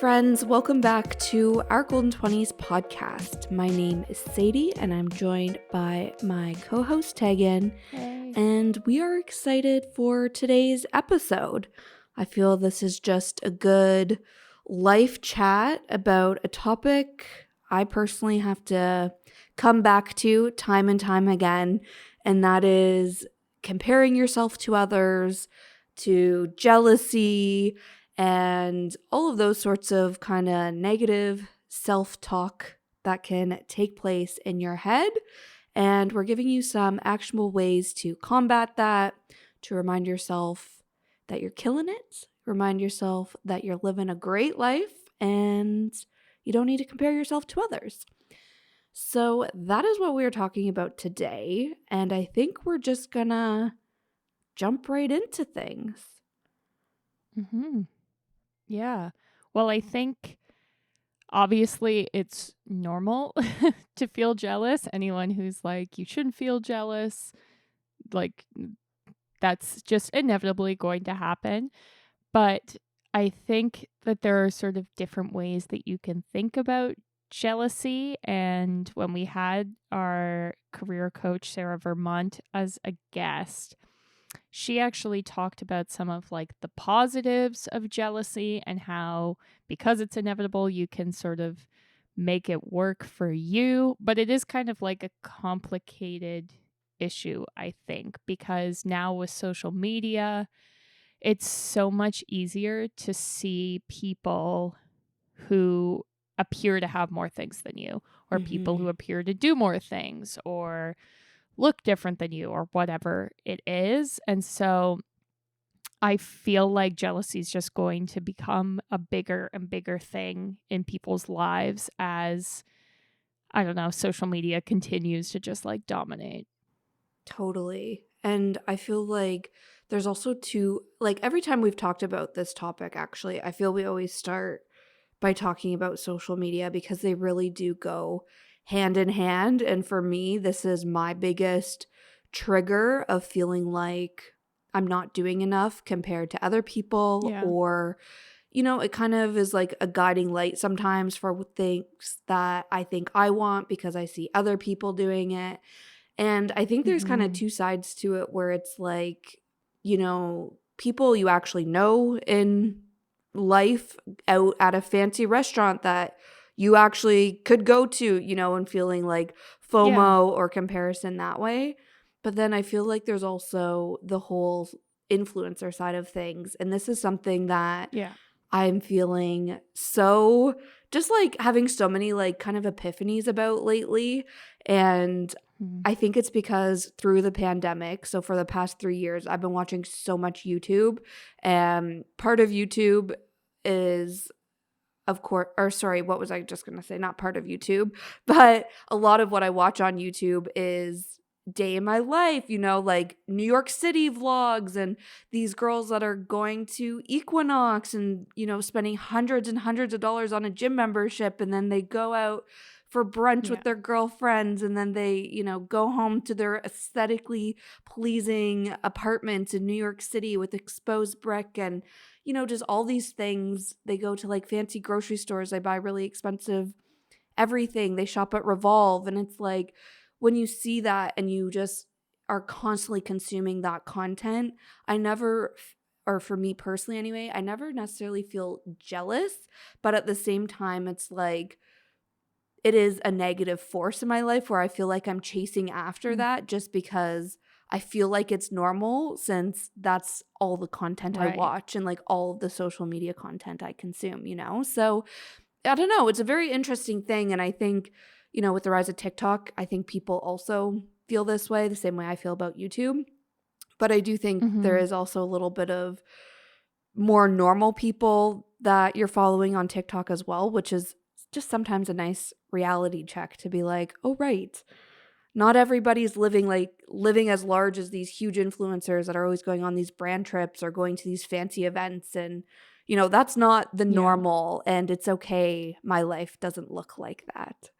friends. Welcome back to our Golden 20s podcast. My name is Sadie, and I'm joined by my co-host Tegan. Hey. And we are excited for today's episode. I feel this is just a good life chat about a topic I personally have to come back to time and time again, and that is comparing yourself to others, to jealousy, and all of those sorts of kind of negative self-talk that can take place in your head. And we're giving you some actionable ways to combat that, to remind yourself that you're killing it, remind yourself that you're living a great life, and you don't need to compare yourself to others. So that is what we're talking about today, and I think we're just gonna jump right into things. Yeah. Well, I think obviously it's normal to feel jealous. Anyone who's like, you shouldn't feel jealous, like, that's just inevitably going to happen. But I think that there are sort of different ways that you can think about jealousy. And when we had our career coach, Sarah Vermont, as a guest, she actually talked about some of like the positives of jealousy and how, because it's inevitable, you can sort of make it work for you. But it is kind of like a complicated issue, I think, because now with social media, it's so much easier to see people who appear to have more things than you, or people who appear to do more things, or look different than you, or whatever it is. And so I feel like jealousy is just going to become a bigger and bigger thing in people's lives as, I don't know, social media continues to just like dominate. Totally. And I feel like there's also like every time we've talked about this topic, actually, I feel we always start by talking about social media because they really do go hand in hand. And for me, this is my biggest trigger of feeling like I'm not doing enough compared to other people, Yeah. or, it kind of is like a guiding light sometimes for things that I think I want because I see other people doing it. And I think there's kind of two sides to it where it's like, people you actually know in life out at a fancy restaurant that you actually could go to, and feeling like FOMO or comparison that way. But then I feel like there's also the whole influencer side of things. And this is something that Yeah. I'm feeling so just like having so many like kind of epiphanies about lately. And I think it's because through the pandemic, so for the past 3 years, I've been watching so much YouTube. And part of YouTube is, of course, or sorry, what was I just going to say? Not part of YouTube, but a lot of what I watch on YouTube is day in my life, like New York City vlogs and these girls that are going to Equinox and, spending hundreds and hundreds of dollars on a gym membership. And then they go out for brunch with their girlfriends, and then they, go home to their aesthetically pleasing apartments in New York City with exposed brick and, just all these things. They go to like fancy grocery stores. They buy really expensive everything. They shop at Revolve. And it's like when you see that and you just are constantly consuming that content, I never, or for me personally anyway, I never necessarily feel jealous. But at the same time, it's like, it is a negative force in my life where I feel like I'm chasing after that just because I feel like it's normal since that's all the content I watch and like all of the social media content I consume, So I don't know. It's a very interesting thing. And I think, with the rise of TikTok, I think people also feel this way, the same way I feel about YouTube. But I do think there is also a little bit of more normal people that you're following on TikTok as well, which is just sometimes a nice reality check to be like, oh, right. Not everybody's living as large as these huge influencers that are always going on these brand trips or going to these fancy events. And, that's not the normal, and it's okay. My life doesn't look like that.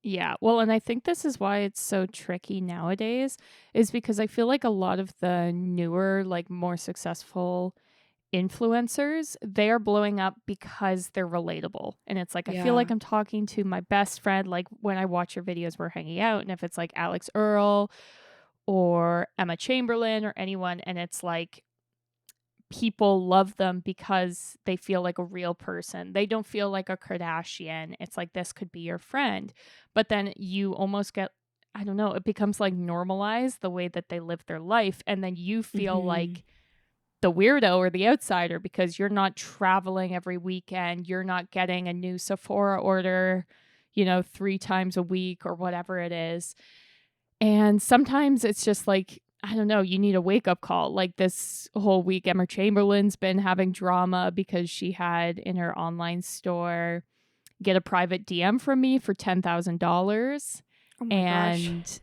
Yeah. Well, and I think this is why it's so tricky nowadays, is because I feel like a lot of the newer, like more successful influencers, they are blowing up because they're relatable. And it's like, I feel like Yeah. I'm talking to my best friend. Like when I watch your videos, we're hanging out. And if it's like Alex Earl or Emma Chamberlain or anyone, and it's like, people love them because they feel like a real person. They don't feel like a Kardashian. It's like, this could be your friend. But then you almost get, I don't know, it becomes like normalized the way that they live their life. And then you feel Mm-hmm. like the weirdo or the outsider because you're not traveling every weekend. You're not getting a new Sephora order, 3 times a week or whatever it is. And sometimes it's just like, I don't know, you need a wake up call. Like this whole week, Emma Chamberlain's been having drama because she had in her online store get a private DM from me for $10,000. Oh my gosh. And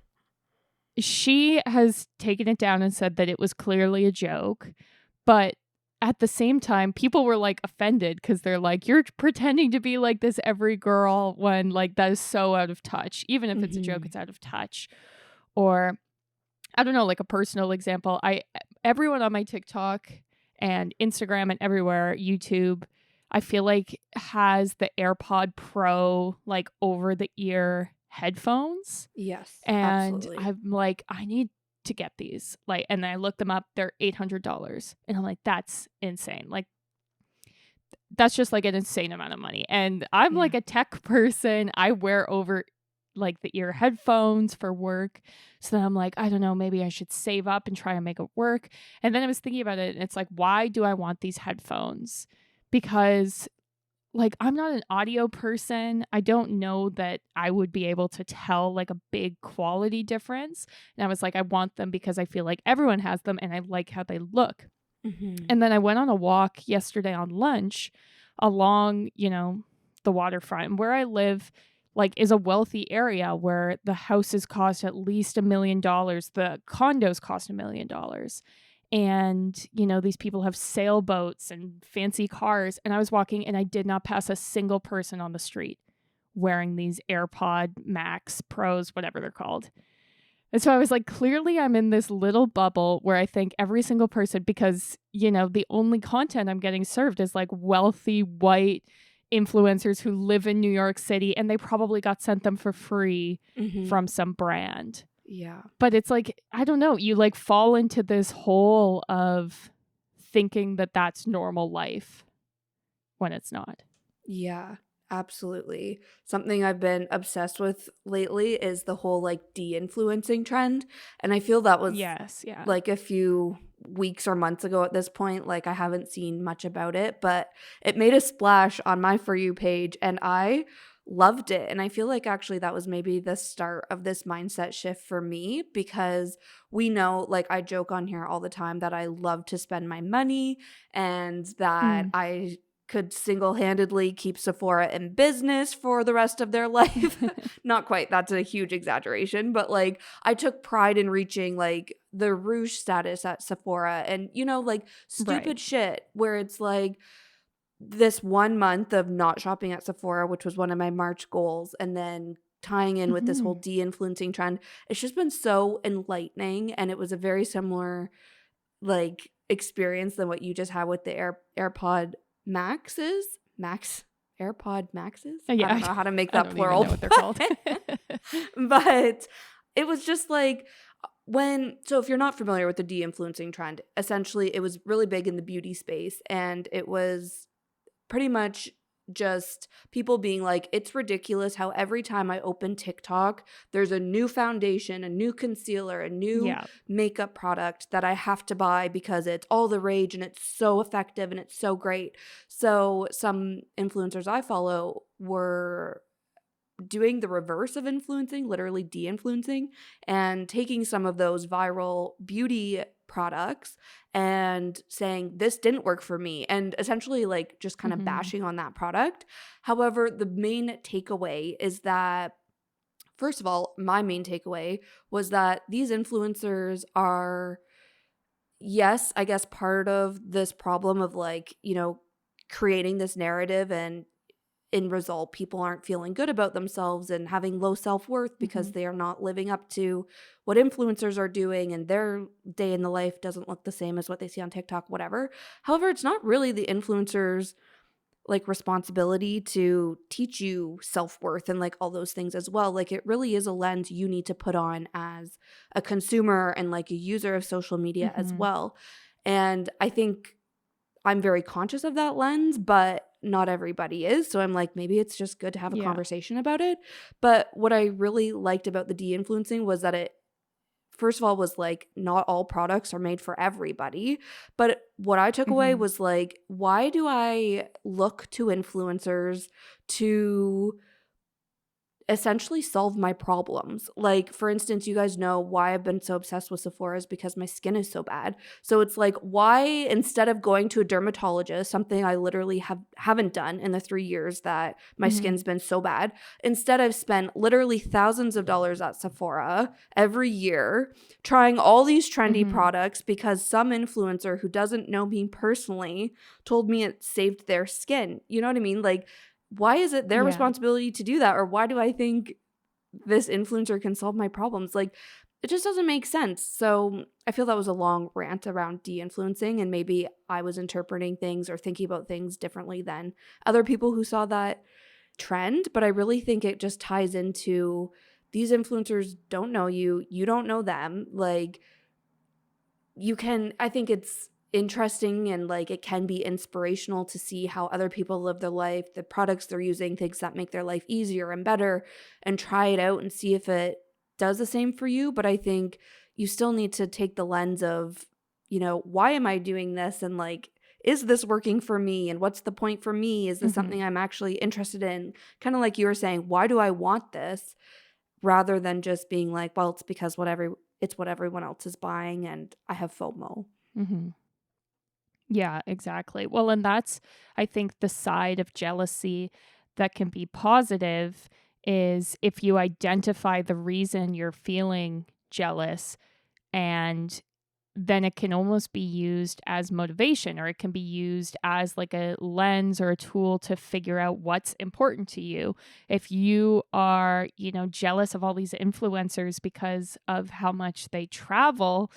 she has taken it down and said that it was clearly a joke. But at the same time, people were like offended because they're like, you're pretending to be like this every girl when like that is so out of touch. Even if it's a joke, Mm-hmm. it's out of touch. Or I don't know, like a personal example. Everyone on my TikTok and Instagram and everywhere, YouTube, I feel like has the AirPod Pro like over the ear headphones. Yes, And absolutely. I'm like, I need to get these. Like, and I looked them up, they're $800. And I'm like, that's insane. Like, that's just like an insane amount of money. And I'm Yeah. like a tech person. I wear over like the ear headphones for work. So then I'm like, I don't know, maybe I should save up and try to make it work. And then I was thinking about it and it's like, why do I want these headphones? Because like I'm not an audio person. I don't know that I would be able to tell like a big quality difference. And I was like, I want them because I feel like everyone has them and I like how they look. Mm-hmm. And then I went on a walk yesterday on lunch along, the waterfront. And where I live, like, is a wealthy area where the houses cost at least $1 million. The condos cost $1 million. And, these people have sailboats and fancy cars. And I was walking and I did not pass a single person on the street wearing these AirPod Max Pros, whatever they're called. And so I was like, clearly I'm in this little bubble where I think every single person, because, the only content I'm getting served is like wealthy white influencers who live in New York City and they probably got sent them for free Mm-hmm. from some brand. Yeah. But it's like, I don't know, you like fall into this hole of thinking that that's normal life when it's not. Yeah, absolutely. Something I've been obsessed with lately is the whole like de-influencing trend. And I feel that was Yes, yeah. like a few weeks or months ago at this point. Like I haven't seen much about it, but it made a splash on my For You page and I loved it. And I feel like actually that was maybe the start of this mindset shift for me because we know, like I joke on here all the time that I love to spend my money and that Mm. I could single-handedly keep Sephora in business for the rest of their life. Not quite, that's a huge exaggeration, but like I took pride in reaching like the rouge status at Sephora and like Right. stupid shit where it's like this 1 month of not shopping at Sephora, which was one of my March goals, and then tying in with this whole Mm-hmm. de-influencing trend. It's just been so enlightening and it was a very similar like experience than what you just had with the AirPod Maxes. AirPod Maxes? I Yeah, don't know how to make I that don't even know plural. what they're called. But it was just like so if you're not familiar with the de-influencing trend, essentially it was really big in the beauty space and it was pretty much just people being like, it's ridiculous how every time I open TikTok, there's a new foundation, a new concealer, a new Yeah. makeup product that I have to buy because it's all the rage and it's so effective and it's so great. So some influencers I follow were doing the reverse of influencing, literally de-influencing, and taking some of those viral beauty products and saying this didn't work for me and essentially like just kind of Mm-hmm. bashing on that product. However, the main takeaway is that first of all, my main takeaway was that these influencers are yes, I guess part of this problem of like, creating this narrative and in result, people aren't feeling good about themselves and having low self-worth because Mhm. they are not living up to what influencers are doing, and their day in the life doesn't look the same as what they see on TikTok, whatever. However, it's not really the influencers' like responsibility to teach you self-worth and like all those things as well. Like it really is a lens you need to put on as a consumer and like a user of social media as Mhm. well. And I think I'm very conscious of that lens, but not everybody is. So I'm like, maybe it's just good to have a Yeah. conversation about it. But what I really liked about the de-influencing was that it, first of all, was like not all products are made for everybody. But what I took away Mhm. was like, why do I look to influencers to essentially solve my problems? Like, for instance, you guys know why I've been so obsessed with Sephora is because my skin is so bad. So it's like, why instead of going to a dermatologist, something I literally haven't done in the 3 years that my Mhm. skin's been so bad, instead I've spent literally thousands of dollars at Sephora every year trying all these trendy Mhm. products because some influencer who doesn't know me personally told me it saved their skin. You know what I mean? Like, why is it their Yeah. responsibility to do that? Or why do I think this influencer can solve my problems? Like, it just doesn't make sense. So I feel that was a long rant around de-influencing, and maybe I was interpreting things or thinking about things differently than other people who saw that trend. But I really think it just ties into these influencers don't know you, you don't know them. Like, you can, I think it's interesting and like it can be inspirational to see how other people live their life, the products they're using, things that make their life easier and better, and try it out and see if it does the same for you. But I think you still need to take the lens of, why am I doing this? And like, is this working for me? And what's the point for me? Is this Mhm. something I'm actually interested in? Kind of like you were saying, why do I want this? Rather than just being like, well, it's what everyone else is buying and I have FOMO. Mhm. Yeah, exactly. Well, and that's, I think, the side of jealousy that can be positive is if you identify the reason you're feeling jealous, and then it can almost be used as motivation, or it can be used as like a lens or a tool to figure out what's important to you. If you are, jealous of all these influencers because of how much they travel,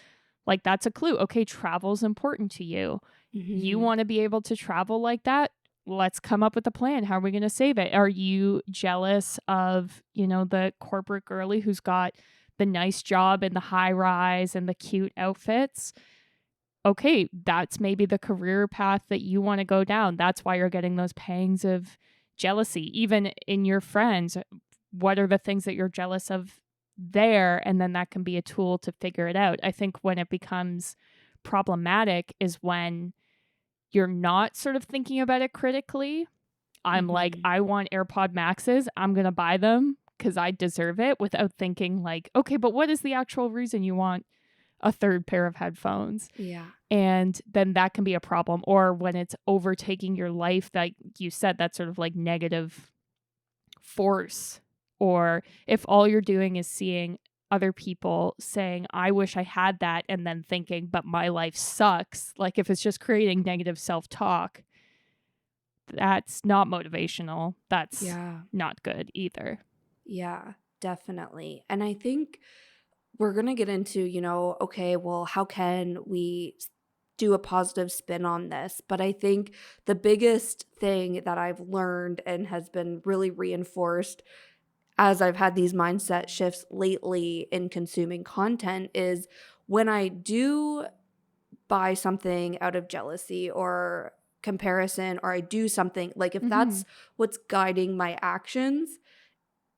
like that's a clue. Okay, travel's important to you. You Mhm. want to be able to travel like that? Let's come up with a plan. How are we going to save it? Are you jealous of, the corporate girly who's got the nice job and the high rise and the cute outfits? Okay, that's maybe the career path that you want to go down. That's why you're getting those pangs of jealousy. Even in your friends, what are the things that you're jealous of there? And then that can be a tool to figure it out. I think when it becomes problematic is when you're not sort of thinking about it critically. I'm like, Mhm. I want AirPod Maxes. I'm going to buy them because I deserve it, without thinking, like, okay, but what is the actual reason you want a third pair of headphones? Yeah. And then that can be a problem. Or when it's overtaking your life, like you said, that sort of like negative force. Or if all you're doing is seeing other people saying, I wish I had that, and then thinking, but my life sucks. Like if it's just creating negative self talk, that's not motivational. That's Yeah. not good either. Yeah, definitely. And I think we're going to get into, okay, well, how can we do a positive spin on this? But I think the biggest thing that I've learned and has been really reinforced as I've had these mindset shifts lately in consuming content is when I do buy something out of jealousy or comparison, or I do something, like if Mhm. that's what's guiding my actions,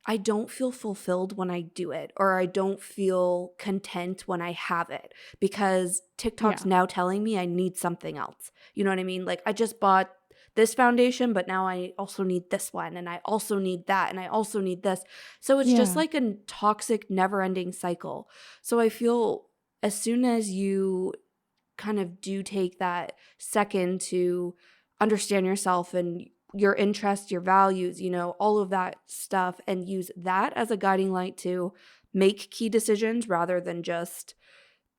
I don't feel fulfilled when I do it, or I don't feel content when I have it, because TikTok's Yeah. now telling me I need something else. You know what I mean? Like I just bought this foundation, but now I also need this one, and I also need that, and I also need this. So it's just Yeah. like a toxic, never ending cycle. So I feel as soon as you kind of do take that second to understand yourself and your interests, your values, all of that stuff, and use that as a guiding light to make key decisions rather than just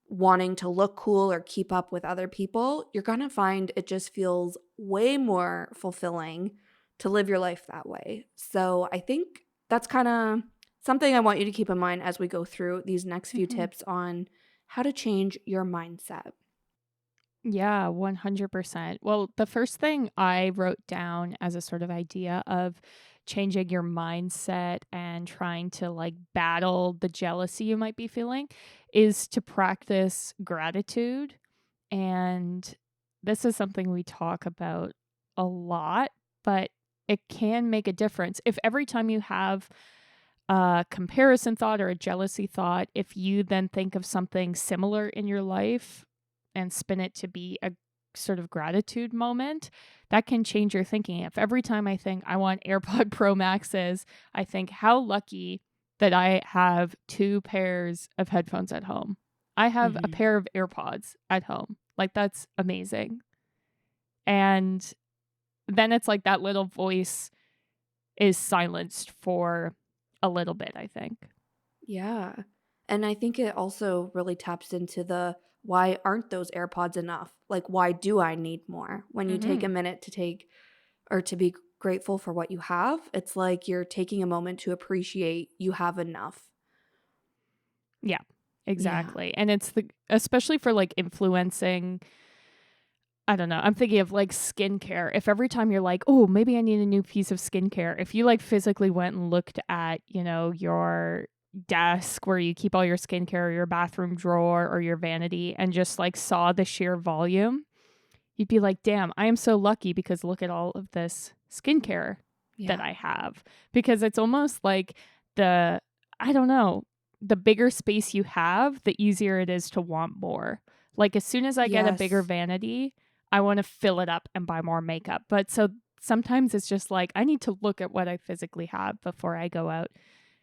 wanting to look cool or keep up with other people, you're going to find it just feels way more fulfilling to live your life that way. So I think that's kind of something I want you to keep in mind as we go through these next few Hmm. tips on how to change your mindset. Yeah, 100%. Well, the first thing I wrote down as a sort of idea of changing your mindset and trying to like battle the jealousy you might be feeling is to practice gratitude. And this is something we talk about a lot, but it can make a difference. If every time you have a comparison thought or a jealousy thought, if you then think of something similar in your life and spin it to be a sort of gratitude moment, that can change your thinking. If every time I think I want AirPod Pro Maxes, I think how lucky that I have two pairs of headphones at home. I have a Hmm. pair of AirPods at home. Like, that's amazing. And then it's like that little voice is silenced for a little bit, I think. Yeah. And I think it also really taps into the why aren't those AirPods enough? Like, why do I need more? When you take a Mhm. minute to take or to be grateful for what you have, it's like you're taking a moment to appreciate you have enough. Yeah, Yeah. exactly. And it's the especially for like influencing, I don't know. I'm thinking of like skincare. If every time you're like, "Oh, maybe I need a new piece of skincare." If you like physically went and looked at, your desk where you keep all your skincare, or your bathroom drawer or your vanity and just like saw the sheer volume, you'd be like, "Damn, I am so lucky because look at all of this skincare that Yeah. I have." Because it's almost like the I don't know, the bigger space you have, the easier it is to want more. Like as soon as I get a bigger Yes. vanity, I want to fill it up and buy more makeup. But so sometimes it's just like I need to look at what I physically have before I go out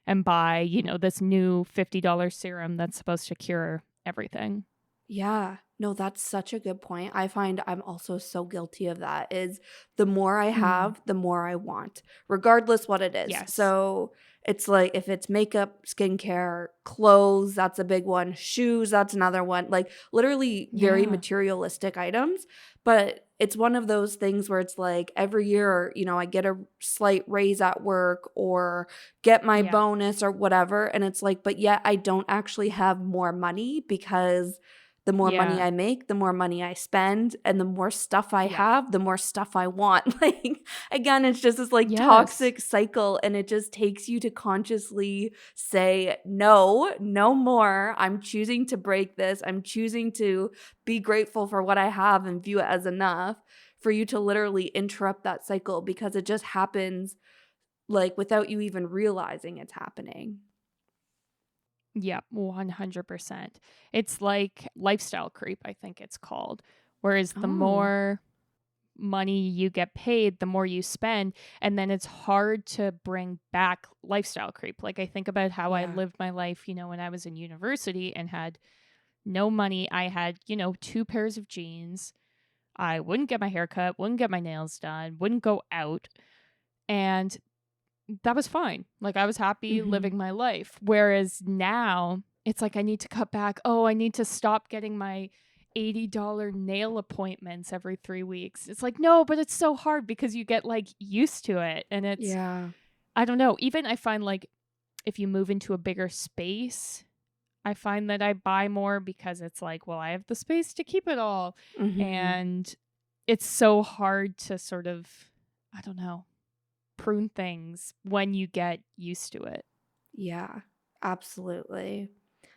and buy, this new $50 serum that's supposed to cure everything. Yeah. No, that's such a good point. I find I'm also so guilty of that is the more I Mm. have, the more I want, regardless what it is. Yes. So it's like if it's makeup, skincare, clothes, that's a big one. Shoes, that's another one. Like literally very Yeah. materialistic items. But it's one of those things where it's like every year, I get a slight raise at work or get my Yeah. bonus or whatever. And it's like, but yet I don't actually have more money because the more money Yeah. I make, the more money I spend, and the more stuff I Yeah. have, the more stuff I want. Like, again, it's just this like Yes. toxic cycle, and it just takes you to consciously say, no, no more. I'm choosing to break this. I'm choosing to be grateful for what I have and view it as enough for you to literally interrupt that cycle because it just happens like without you even realizing it's happening. Yeah, 100%. It's like lifestyle creep, I think it's called. Whereas the Oh, more money you get paid, the more you spend. And then it's hard to bring back lifestyle creep. Like I think about how I yeah. lived my life, when I was in university and had no money. I had, two pairs of jeans. I wouldn't get my hair cut, wouldn't get my nails done, wouldn't go out. And that was fine. Like I was happy Hmm. living my life. Whereas now it's like I need to cut back. Oh, I need to stop getting my $80 nail appointments every 3 weeks. It's like, no, but it's so hard because you get like used to it. And Yeah. I don't know. Even I find like if you move into a bigger space, I find that I buy more because it's like, well, I have the space to keep it all. Hmm. And it's so hard to sort of, I don't know, prune things when you get used to it. Yeah, absolutely.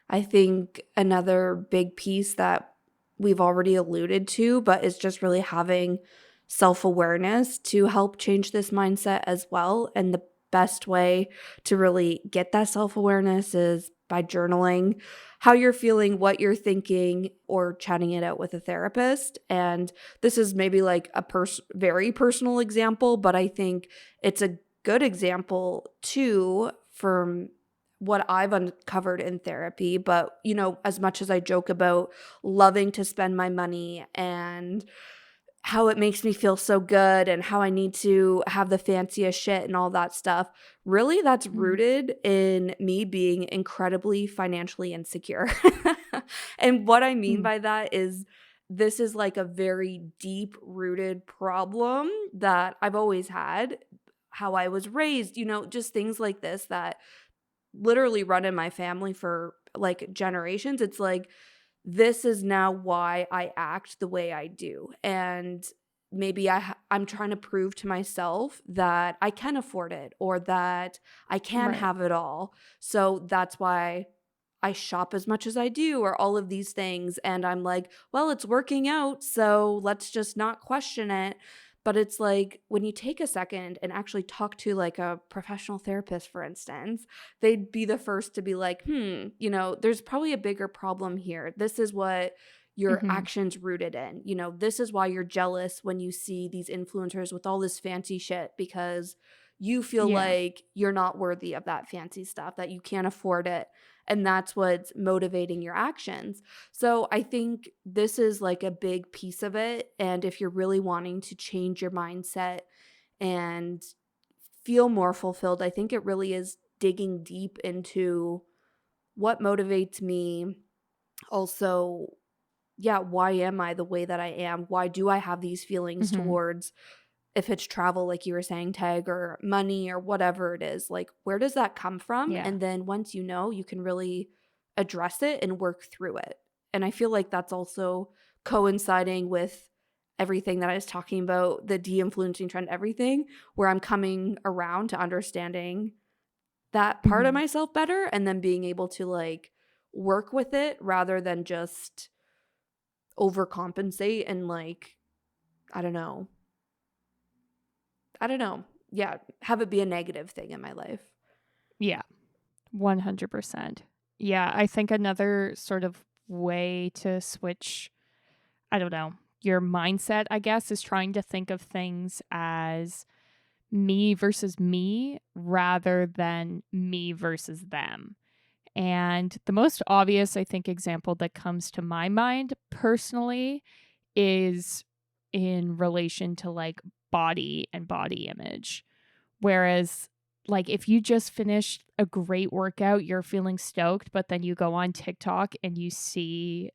I think another big piece that we've already alluded to, but is just really having self awareness to help change this mindset as well. And the best way to really get that self awareness is by journaling how you're feeling, what you're thinking, or chatting it out with a therapist. And this is maybe like a very personal example, but I think it's a good example too from what I've uncovered in therapy. But, as much as I joke about loving to spend my money and how it makes me feel so good and how I need to have the fanciest shit and all that stuff, really that's Mm. rooted in me being incredibly financially insecure. And what I mean Mm. by that is this is like a very deep rooted problem that I've always had how I was raised, just things like this that literally run in my family for like generations. It's like, this is now why I act the way I do. And maybe I'm trying to prove to myself that I can afford it or that I can Right. have it all. So that's why I shop as much as I do or all of these things. And I'm like, well, it's working out. So let's just not question it. But it's like when you take a second and actually talk to like a professional therapist, for instance, they'd be the first to be like, there's probably a bigger problem here. This is what your Mm-hmm. actions rooted in. This is why you're jealous when you see these influencers with all this fancy shit because you feel Yeah. like you're not worthy of that fancy stuff, that you can't afford it. And that's what's motivating your actions. So I think this is like a big piece of it. And if you're really wanting to change your mindset and feel more fulfilled, I think it really is digging deep into what motivates me. Also, yeah, why am I the way that I am? Why do I have these feelings Mm-hmm. towards, if it's travel, like you were saying, Tag, or money or whatever it is? Like, where does that come from? Yeah. And then once you can really address it and work through it. And I feel like that's also coinciding with everything that I was talking about, the de-influencing trend, everything, where I'm coming around to understanding that part of Mm-hmm. myself better and then being able to like work with it rather than just overcompensate and like, I don't know. I don't know. Yeah, have it be a negative thing in my life. Yeah. 100%. Yeah. I think another sort of way to switch, I don't know, your mindset, I guess, is trying to think of things as me versus me rather than me versus them. And the most obvious, I think, example that comes to my mind personally is in relation to like body and body image. Whereas, like, if you just finished a great workout, you're feeling stoked, but then you go on TikTok and you see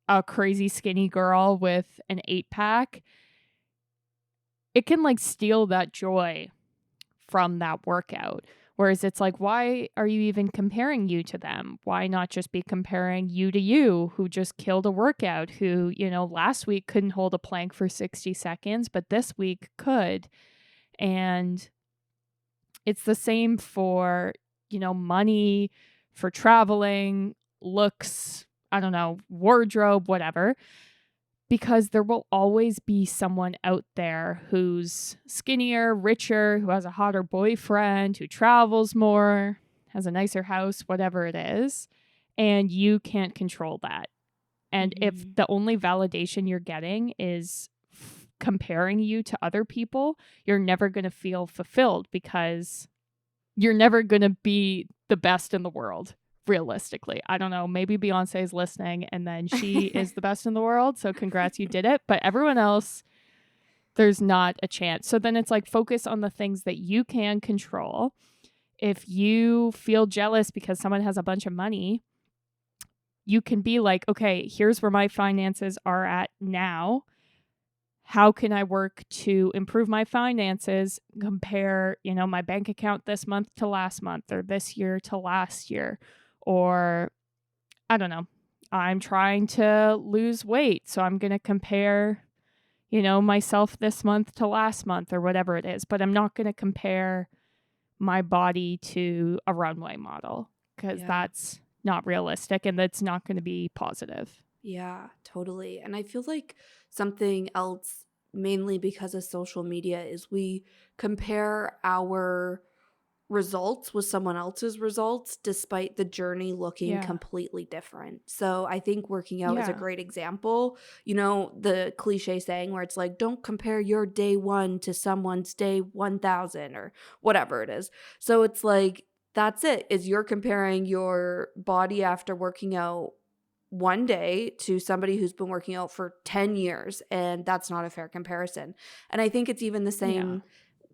a crazy skinny girl with an 8-pack, it can like steal that joy from that workout. Whereas it's like, why are you even comparing you to them? Why not just be comparing you to you, who just killed a workout, who, last week couldn't hold a plank for 60 seconds, but this week could? And it's the same for, money, for traveling, looks, I don't know, wardrobe, whatever, because there will always be someone out there who's skinnier, richer, who has a hotter boyfriend, who travels more, has a nicer house, whatever it is. And you can't control that. And if the only validation you're getting is comparing you to other people, you're never going to feel fulfilled because you're never going to be the best in the world. Realistically, I don't know, maybe Beyonce is listening and then she is the best in the world, so congrats, you did it. But everyone else, there's not a chance. So then it's like, focus on the things that you can control. If you feel jealous because someone has a bunch of money, you can be like, okay, here's where my finances are at now. How can I work to improve my finances? Compare, my bank account this month to last month, or this year to last year. Or, I don't know, I'm trying to lose weight, so I'm going to compare, myself this month to last month, or whatever it is. But I'm not going to compare my body to a runway model, because that's not realistic and that's not going to be positive. Yeah, totally. And I feel like something else, mainly because of social media, is we compare our results with someone else's results despite the journey looking Yeah. completely different. So I think working out is a Yeah. great example. The cliche saying where it's like, don't compare your day 1 to someone's day 1000 or whatever it is. So it's like, that's it, is you're comparing your body after working out one day to somebody who's been working out for 10 years, and that's not a fair comparison. And I think it's even the Yeah. same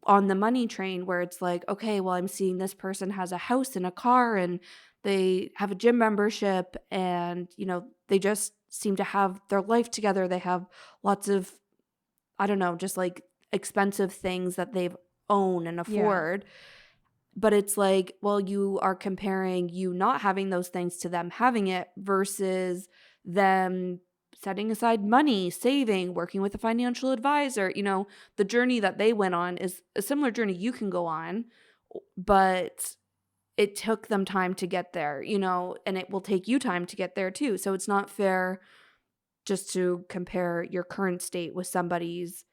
on the money train, where it's like, okay, well, I'm seeing this person has a house and a car and they have a gym membership, and they just seem to have their life together. They have lots of, I don't know, just like expensive things that they've own and Yeah. afford. But it's like, well, you are comparing you not having those things to them having it versus them setting aside money, saving, working with a financial advisor. The journey that they went on is a similar journey you can go on, but it took them time to get there, and it will take you time to get there too. So it's not fair just to compare your current state with somebody's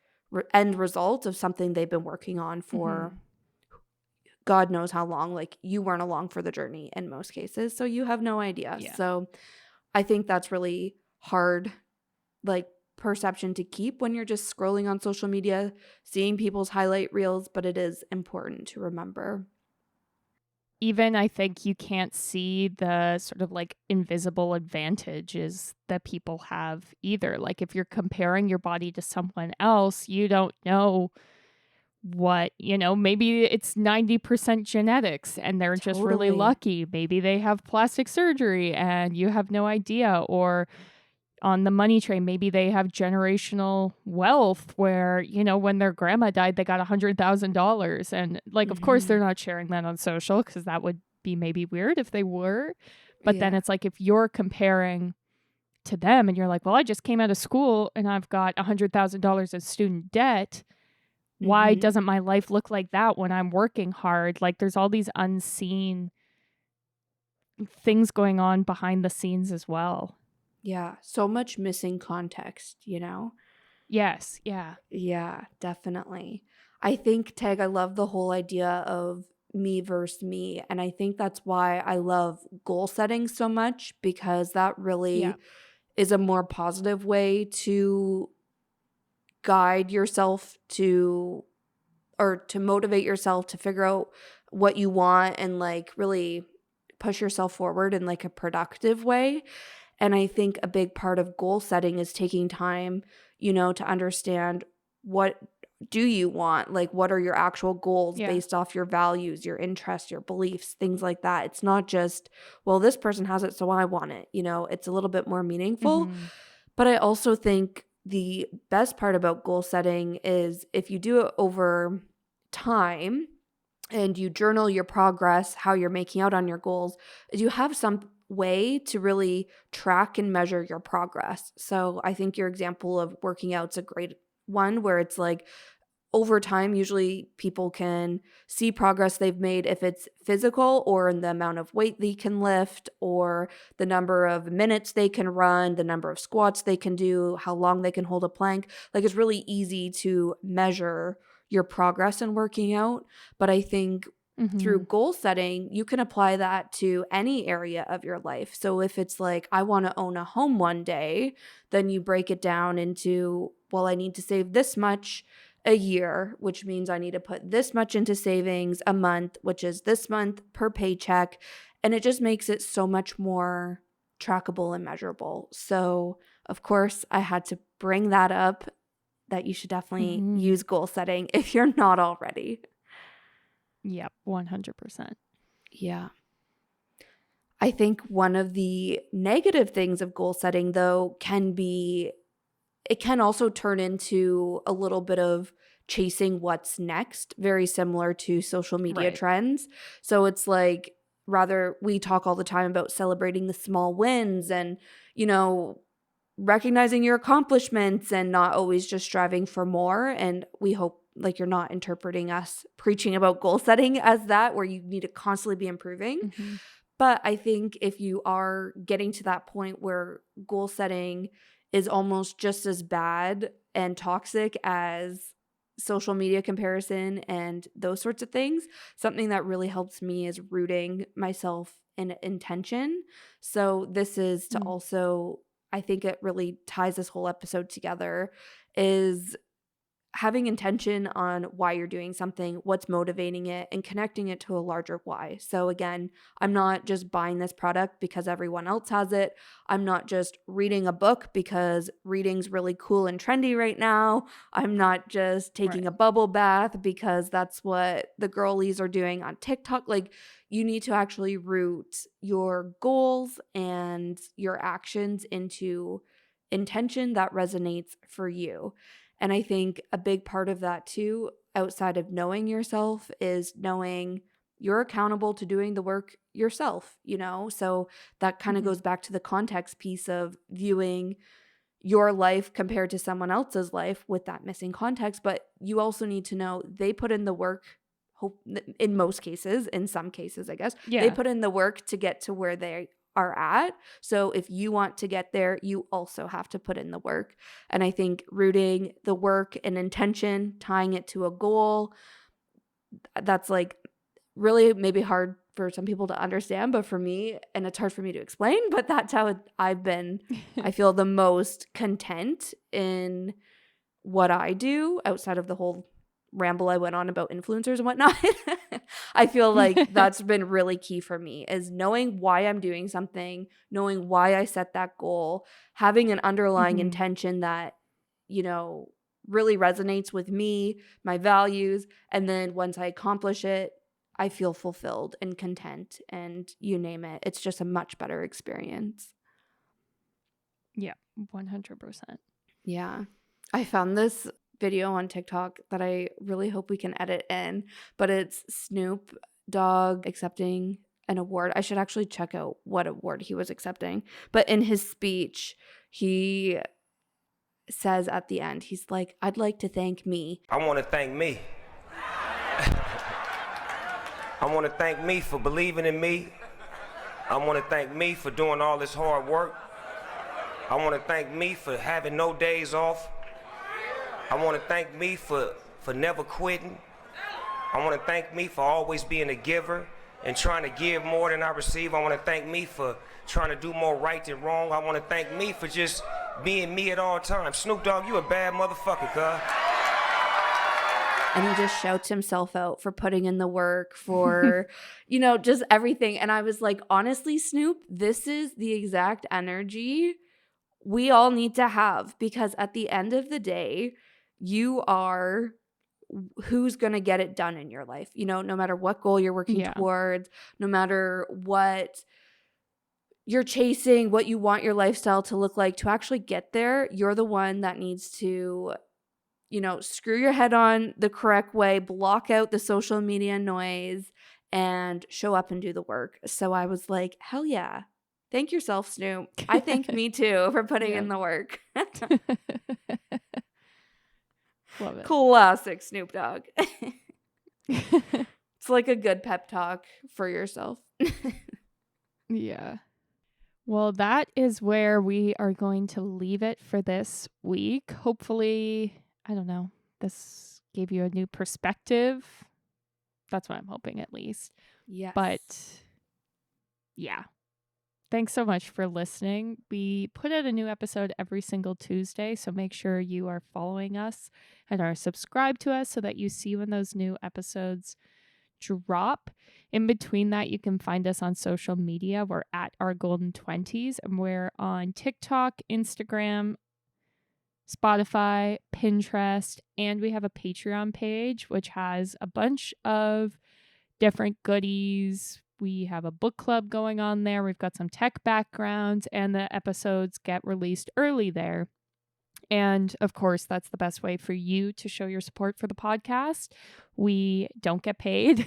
end result of something they've been working on for God knows how long. Like, you weren't along for the journey in most cases, so you have no idea. Yeah. So I think that's really hard, like, perception to keep when you're just scrolling on social media, seeing people's highlight reels, but it is important to remember. Even I think you can't see the sort of like invisible advantages that people have either. Like if you're comparing your body to someone else, you don't know what, maybe it's 90% genetics and they're just really Totally. lucky. Maybe they have plastic surgery and you have no idea. Or on the money train, maybe they have generational wealth where, when their grandma died, they got $100,000. And like, of course, they're not sharing that on social because that would be maybe weird if they were. But then Yeah. it's like if you're comparing to them and you're like, well, I just came out of school and I've got $100,000 of student debt. Why doesn't my life look like that when I'm working hard? Like there's all these unseen things going on behind the scenes as well. Yeah, so much missing context, Yes, yeah. Yeah, definitely. I think, Tag, I love the whole idea of me versus me. And I think that's why I love goal setting so much, because that really Yeah. is a more positive way to guide yourself or to motivate yourself to figure out what you want and like really push yourself forward in like a productive way. And I think a big part of goal setting is taking time, to understand what do you want? Like, what are your actual goals Yeah. based off your values, your interests, your beliefs, things like that. It's not just, well, this person has it, so I want it. It's a little bit more meaningful. But I also think the best part about goal setting is if you do it over time and you journal your progress, how you're making out on your goals, is you have some way to really track and measure your progress. So I think your example of working out's a great one, where it's like over time, usually people can see progress they've made if it's physical or in the amount of weight they can lift or the number of minutes they can run, the number of squats they can do, how long they can hold a plank. Like, it's really easy to measure your progress in working out. But I think through goal setting, you can apply that to any area of your life. So if it's like, I want to own a home one day, then you break it down into, well, I need to save this much a year, which means I need to put this much into savings a month, which is this month per paycheck. And it just makes it so much more trackable and measurable. So, of course, I had to bring that up, that you should definitely use goal setting if you're not already. Yep, 100%. Yeah. I think one of the negative things of goal setting, though, it can also turn into a little bit of chasing what's next, very similar to social media trends. So it's like, rather, we talk all the time about celebrating the small wins and, recognizing your accomplishments and not always just striving for more. And we hope like you're not interpreting us preaching about goal setting as that, where you need to constantly be improving. But I think if you are getting to that point where goal setting is almost just as bad and toxic as social media comparison and those sorts of things, something that really helps me is rooting myself in intention. So this is to also, I think it really ties this whole episode together, is having intention on why you're doing something, what's motivating it, and connecting it to a larger why. So again, I'm not just buying this product because everyone else has it. I'm not just reading a book because reading's really cool and trendy right now. I'm not just taking a bubble bath because that's what the girlies are doing on TikTok. Like, you need to actually root your goals and your actions into intention that resonates for you. And I think a big part of that too, outside of knowing yourself is knowing you're accountable to doing the work yourself, you know? So that kind of goes back to the context piece of viewing your life compared to someone else's life with that missing context. But you also need to know they put in the work, in most cases, in some cases, I guess, they put in the work to get to where they are at. So if you want to get there, you also have to put in the work. And I think rooting the work and intention, tying it to a goal, that's like really maybe hard for some people to understand, but for me, and it's hard for me to explain, but that's how I've been, I feel the most content in what I do outside of the whole ramble I went on about influencers and whatnot. I feel like that's been really key for me, is knowing why I'm doing something, knowing why I set that goal, having an underlying intention that, you know, really resonates with me, my values, and then once I accomplish it, I feel fulfilled and content, and you name it. It's just a much better experience. Yeah, 100%. Yeah. I found this video on TikTok that I really hope we can edit in, but it's Snoop Dogg accepting an award. I should actually check out what award he was accepting. But in his speech, he says at the end, he's like, I'd like to thank me. I want to thank me. I want to thank me for believing in me. I want to thank me for doing all this hard work. I want to thank me for having no days off. I want to thank me for never quitting. I want to thank me for always being a giver and trying to give more than I receive. I want to thank me for trying to do more right than wrong. I want to thank me for just being me at all times. Snoop Dogg, you a bad motherfucker, cuz. And he just shouts himself out for putting in the work, for, you know, just everything. And I was like, honestly, Snoop, this is the exact energy we all need to have, because at the end of the day, you are who's going to get it done in your life. You know, no matter what goal you're working towards, no matter what you're chasing, what you want your lifestyle to look like, to actually get there, you're the one that needs to, you know, screw your head on the correct way, block out the social media noise, and show up and do the work. So I was like, hell yeah. Thank yourself, Snoop. I thank me too for putting in the work. Love it. Classic Snoop Dogg. It's like a good pep talk for yourself. Yeah. Well, that is where we are going to leave it for this week. Hopefully, I don't know, this gave you a new perspective. That's what I'm hoping, at least. Yes. But yeah. Thanks so much for listening. We put out a new episode every single Tuesday, so make sure you are following us and are subscribed to us so that you see when those new episodes drop. In between that, you can find us on social media. We're at Our Golden 20s, and we're on TikTok, Instagram, Spotify, Pinterest, and we have a Patreon page, which has a bunch of different goodies. We have a book club going on there. We've got some tech backgrounds, and the episodes get released early there. And of course, that's the best way for you to show your support for the podcast. We don't get paid.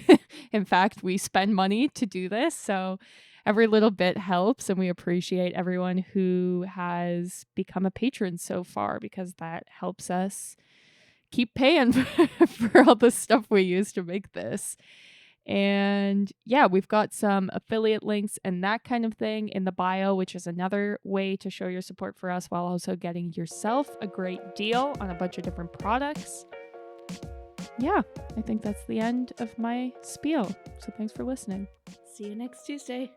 In fact, we spend money to do this. So every little bit helps, and we appreciate everyone who has become a patron so far, because that helps us keep paying for all the stuff we use to make this. And yeah, we've got some affiliate links and that kind of thing in the bio, which is another way to show your support for us while also getting yourself a great deal on a bunch of different products. Yeah, I think that's the end of my spiel. So thanks for listening. See you next Tuesday.